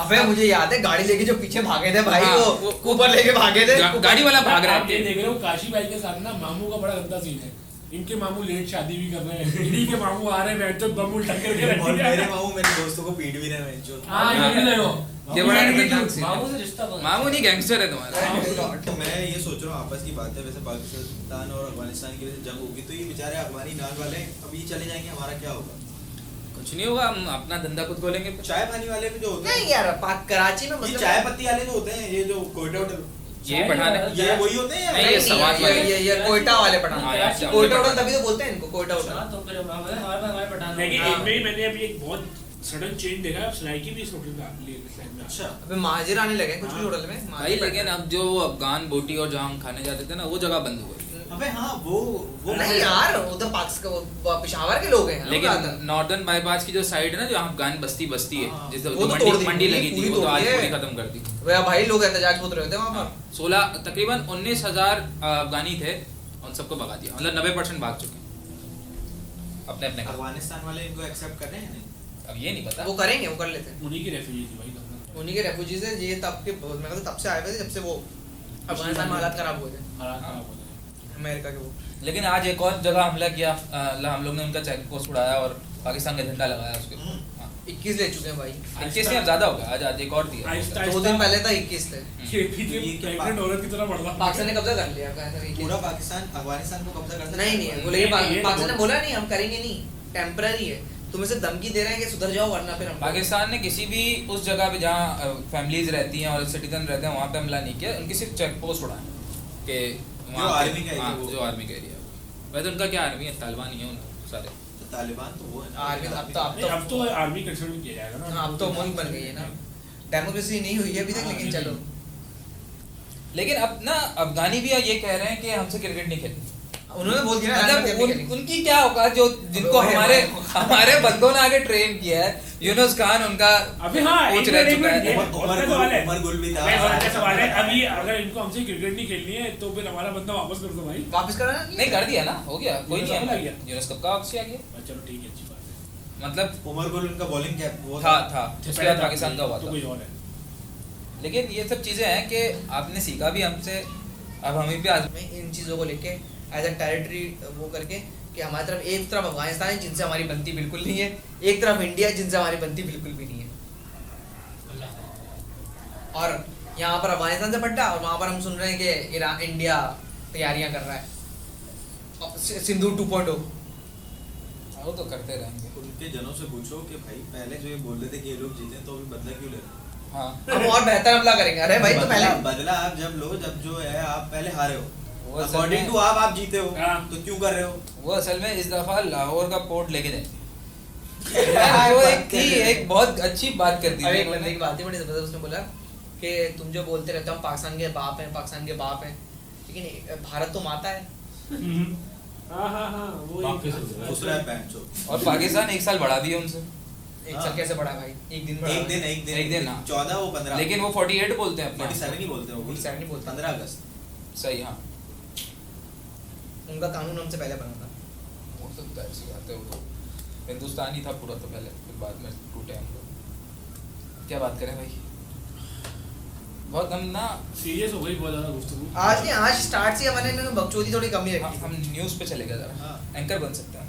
अबे मुझे याद है गाड़ी लेके जो पीछे भागे थे भाई, हाँ, वो ऊपर लेके भागे थे। गाड़ी वाला भाग रहा आप ये है। देख रहे हो काशी भाई के साथ ना मामू का बड़ा गंदा सीन है। इनके मामू लेट शादी भी कर रहे हैं, इन्हीं के मामू आ रहे हैं बैठ तो बम उल्टा करके रख और दिया। मेरे मामू मेरे दोस्तों को पीट भी रहे हैं जो। हाँ, ये भी नहीं हो। ये बड़ा खतरनाक सीन मामू है। से रिश्ता बना। मामू नहीं गैंगस्टर है तुम्हारा। तो मैं ये सोच रहा हूँ आपस की बात है, वैसे पाकिस्तान और अफगानिस्तान की वजह से जंग होगी तो ये बेचारे अफगानी नाल वाले अब ये चले जाएंगे, हमारा क्या होगा? कुछ नहीं होगा, हम अपना धंधा खुद खोलेंगे। चाय पानी वाले भी जो होते नहीं हैं, यार, कराची में ये मतलब चाय पत्ती वाले जो होते हैं, ये जो कोयटा होटल, ये बढ़ाने ये वही होते हैं या नहीं, फिर- ये सवाल वाले। ये कोयटा वाले पठान। हाँ, यार, कोयटा होटल तभी तो बोलते हैं इनको कोयटा होटल। हाँ, तो फिर हमारे पठान। लेकिन हाँ। इनमें ही मैंने अभी एक बहुत सडन चेंज देखा है, सराइकी भी इस होटल का लिए साइड में। अच्छा अबे महाजिर आने लगे कुछ भी होटल में भाई महाजिर लेकिन अब जो अफगान बोटी और जहाँ हम खाने जाते थे ना वो जगह बंद हो गई। अबे हाँ वो नहीं यार, उधर पेशावर के लोग हैं। लेकिन नॉर्दर्न बाईपास की जो साइड है ना, जो अफगान बस्ती है, हाँ। जिससे वो तो मंडी तोड़ दी, मंडी लगी थी, पूरी वो तो आज तोड़ दी पूरी है। खत्म कर दी। वे भाई लोग एहतजाज पूछ रहे होते वहाँ पर। 16 तकरीबन 19,000 अफगानी थे, उन सबको भगा दिया, मतलब 90% भाग चुके अपने अपने घर। अफगानिस्तान वाले इनको एक्सेप्ट कर रहे हैं नहीं? अब ये नहीं पता। वो करेंगे, वो कर लेते हैं। उन्हीं की रेफ्यूजी थी भाई गंगा। उन्हीं के रेफ्यूजीज है ये, तब के मैं तो तब से आए हुए थे जब से वो अफगानिस्तान में हालात खराब हुए थे हालात खराब हो गए। अमेरिका के वो। लेकिन आज एक और जगह हमला किया, हम लोग ने उनका चेक पोस्ट उड़ाया और पाकिस्तान का झंडा लगाया उसके ऊपर। हाँ। 21 ले चुके हैं भाई। 21 नहीं, अब ज्यादा हो गया, आज एक और दिया। आहिस्ता 2 दिन पहले था 21 थे। ये पीछे प्रेग्नेंट औरत की तरह बढ़ रहा है। पाकिस्तान ने कब्जा कर लिया अफगानिस्तान पूरा का। पाकिस्तान अफगानिस्तान को कब्जा करता नहीं नहीं बोले नहीं, नहीं, ये पाकिस्तान ने तो- बोला नहीं हम करेंगे नहीं, टेम्पररी है। तुम इसे धमकी दे रहे हैं कि सुधर जाओ वरना फिर हम पाकिस्तान ने किसी भी उस जगह पे जहाँ फैमिलीज रहती हैं और सिटीजन रहते हैं वहाँ पे हमला नहीं किया, उनकी सिर्फ चेक पोस्ट उड़ाए कि वहाँ पे- आर्मी का एरिया हाँ, वो। जो आर्मी का एरिया है। वैसे उनका क्या आर्मी है, तालिबान ही है उन सारे। तो तालिबान तो वो है ना। आर्मी अब नहीं, अब तो आर्मी कंसिडर किया जाएगा ना। हाँ, अब तो मुल्क बन गई है ना। डेमोक्रेसी नहीं हुई है अभी तक, हाँ, लेकिन नहीं, चलो। लेकिन अब ना अफगानी भी ये कह रहे हैं कि हमसे क्रिकेट नहीं खेलनी। उन्होंने बोल दिया ना, मतलब आर्मी के उनकी क्या औकात, जो जिनको अबे हमारे भाई। हमारे बंदों ने आगे ट्रेन किया है। यूनुस खान उनका अभी हाँ कोच एक रह मिनट, चुका एक है। मिनट, बहुत अच्छा सवाल है। उमर गुल भी था। नहीं, बहुत अच्छा सवाल है। अभी अगर इनको हमसे क्रिकेट नहीं खेलनी है तो फिर हमारा बंदा वापस कर दो भाई। वापस करना नहीं कर दिया ना, हो गया, कोई यूनुस कब आ नहीं गया? है। यूनुस कब का वापसी आ गया, चलो ठीक है, अच्छी बात है। मतलब उमर गुल उनका बॉलिंग कैप वो था उसके बाद पाकिस्तान का हुआ तो था। कोई और है। लेकिन ये सब चीजें हैं कि आपने सीखा भी हमसे, अब हमें भी आज में इन चीज़ों को लेके एज अ टेरिटरी वो करके कि हमारी तरफ एक तरफ अफगानिस्तान है जिनसे हमारी बनती बिल्कुल नहीं है, एक तरफ इंडिया जिनसे हमारी बनती बिल्कुल भी नहीं है। और यहाँ पर अफगानिस्तान से पट्टा और वहाँ पर हम सुन रहे हैं कि ईरान इंडिया तैयारियां कर रहा है अब सिंधु 2.0। वो तो करते रहेंगे। उनके जनों से पूछो कि भाई पहले जो ये बोल रहे थे कि ये लोग जीते तो अभी बदला क्यों ले रहे हो? हाँ हम और बेहतर हमला करेंगे। अरे भाई तो बदला पहले बदला आप जब लो, जब जो है आप पहले हारे हो, वो असल अकॉर्डिंग में- टू आप जीते हो, हाँ। तो क्यों कर रहे हो? वो असल में इस दफा लाहौर का पोर्ट लेके जाएंगे। यार, वो एक थी, एक बहुत अच्छी बात कर दी अरे थी एक बंदे उन्होंने। की बात ही बड़ी जबरदस्त, उसने बोला कि तुम जो बोलते रहते हो हम पाकिस्तान के बाप हैं, पाकिस्तान के बाप हैं, लेकिन भारत तो माता है। हाँ हाँ हाँ वो वापस हो एक- गया। दूसरा है पैंट चो। और पाकिस्तान 1 साल बढ़ा दिया उनसे। एक हाँ। साल कैसे बढ़ा भाई, एक दिन बढ़ा। एक दिन हाँ। 14 वो 15, लेकिन वो 48 बोलते हैं अपने। 47 ही बोलते हैं वो भी। 47 ही बोलते हैं। 15 अगस्त। सही, हाँ उनका कानून हमसे पहले बना था। वो तो जाहिर सी बात है, वो तो हिंदुस्तानी था पूरा तो पहले, फिर बाद में टूटे हम लोग। क्या बात करें भाई, बहुत हम ना सीरियस हो गई बहुत ज्यादा गुफ्तगू। आज नहीं, आज स्टार्ट से हमारे ने बकचोदी थोड़ी कमी रखी हम न्यूज़ पे चले गए जरा, हाँ। एंकर बन सकते हैं।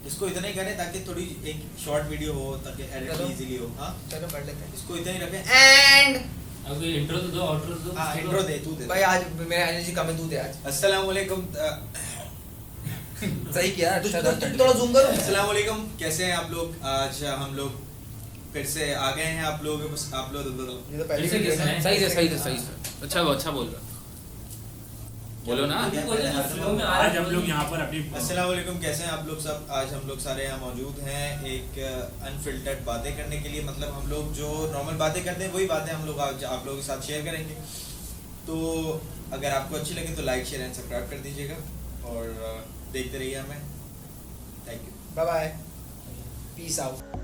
इसको इतना ही करें ताकि थोड़ी एक शॉर्ट वीडियो हो, ताकि एडिट चलो। इजीली हो। हाँ चलो कर लेते हैं। इसको इतना ही रखें। एंड अब कोई इंट्रो तो दो, आउटरो तो दो। हाँ इंट्रो दे, तू दे। भाई आज मेरा एनर्जी कम है, तू दे आज। अस्सलाम वालेकुम। सही किया, तू अच्छा था। थोड़ा जूम करो। अस्सलाम वालेकुम, कैसे हैं आप लोग? आज हम लोग फिर से आ गए हैं आप लोग। ये तो पहले से वीडियो कैसे है। हैं? सही से अच्छा बोल रहा, बोलो ना। अभी बोले तो फ्लो में आ आज रहा हम लोग यहाँ पर अपनी अस्सलाम वालेकुम, कैसे हैं आप लोग सब? आज हम लोग सारे यहाँ मौजूद हैं एक अनफिल्टर्ड बातें करने के लिए। मतलब हम लोग जो नॉर्मल बातें करते हैं वही बातें हम लोग आज आप लोगों के साथ शेयर करेंगे। तो अगर आपको अच्छी लगे तो लाइक शेयर एंड सब्सक्राइब कर दीजिएगा और देखते रहिए हमें। Thank you. Bye bye, peace out.